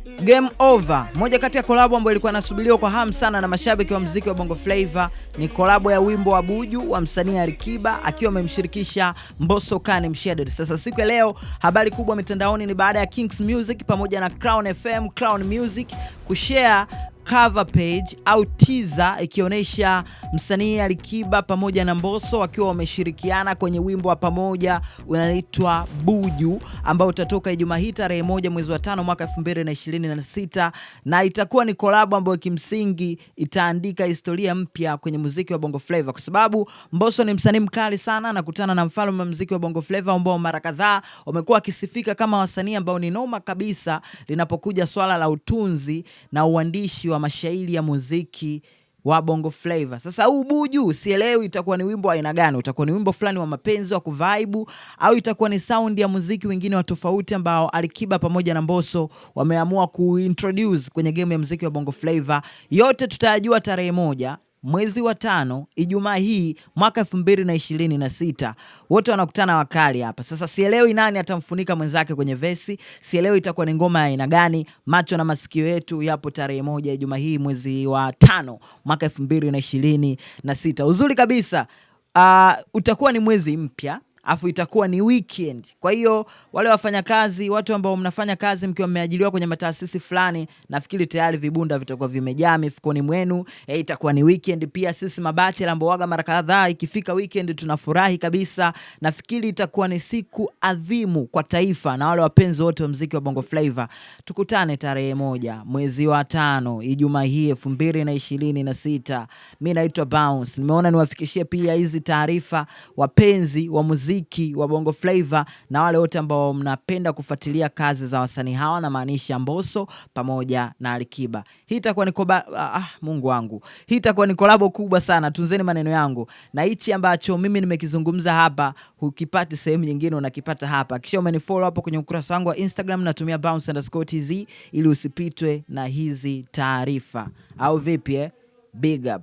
Game Over, moja kati ya kolabo ambayo ilikuwa inasubiriwa kwa hamu sana na mashabiki wa muziki wa Bongo Flava, ni kolabo ya wimbo wa Buju wa msanii Alikiba akiwa amemshirikisha Mbosso Kani Msheded. Sasa siku ya leo habari kubwa mitandaoni ni baada ya Kings Music pamoja na Crown FM, Crown Music kushare cover page au teaser ikionyesha msanii Alikiba pamoja na Mbosso wakiwa wameshirikiana kwenye wimbo wa pamoja unaitwa Buju ambao utatoka Ijumaa hii tarehe 1 mwezi wa 5 mwaka 2026, na itakuwa ni collab ambayo kimsingi itaandika historia mpya kwenye muziki wa Bongo Flava, kwa sababu Mbosso ni msanii mkali sana, anakutana na mfalme wa muziki wa Bongo Flava ambao mara kadhaa wamekuwa kisifika kama wasanii ambao ni noma kabisa linapokuja swala la utunzi na uandishi wa mashairi ya muziki wa Bongo Flava. Sasa huu Buju sielewi itakuwa ni wimbo aina gani, utakuwa ni wimbo fulani wa mapenzi wa kuvibe au itakuwa ni sound ya muziki wengine wa tofauti ambao Alikiba pamoja na Mbosso wameamua kuintroduce kwenye game ya muziki wa Bongo Flava. Yote tutayajua tarehe 1 mwezi wa 5 Ijumaa hii mwaka 2026. Wote wanakutana wakali hapa. Sasa sielewi nani atamfunika mwenzake kwenye vesi, sielewi itakuwa ni ngoma ya aina gani. Macho na masikio yetu yapo tarehe 1 Ijumaa hii mwezi wa 5 mwaka 2026. Uzuri kabisa, utakuwa ni mwezi mpya, afu itakuwa ni weekend. Kwa hiyo wale wafanyakazi, watu ambao mnafanya kazi mkiwa mmeajiriwa kwenye mataasisi fulani, nafikiri tayari vibunda vitakuwa vimejaa mifukoni mwenu. Itakuwa ni weekend pia. Sisi mabachela ambao waga mara kadhaa ikifika weekend tunafurahi kabisa. Nafikiri itakuwa ni siku adhimu kwa taifa na wale wapenzi wote wa muziki wa Bongo Flava. Tukutane tarehe 1 mwezi wa 5 Ijumaa hii 2026. Mimi naitwa Bounce. Nimeona niwafikishie pia hizi taarifa wapenzi wa muziki wa Bongo Flava na wale wote ambao mnapenda kufuatilia kazi za wasanii hawa, na maanisha Mbosso pamoja na Alikiba. Hii itakuwa ni Mungu wangu, hii itakuwa ni kolabo kubwa sana. Tunzeni maneno yangu, na hichi ambacho mimi nimekizungumza hapa hukipati sehemu nyingine, unakipata hapa. Kisha umenifollow hapo kwenye ukurasa wangu wa Instagram, natumia bounce_tz ili usipitwe na hizi taarifa, au vipi? Big up.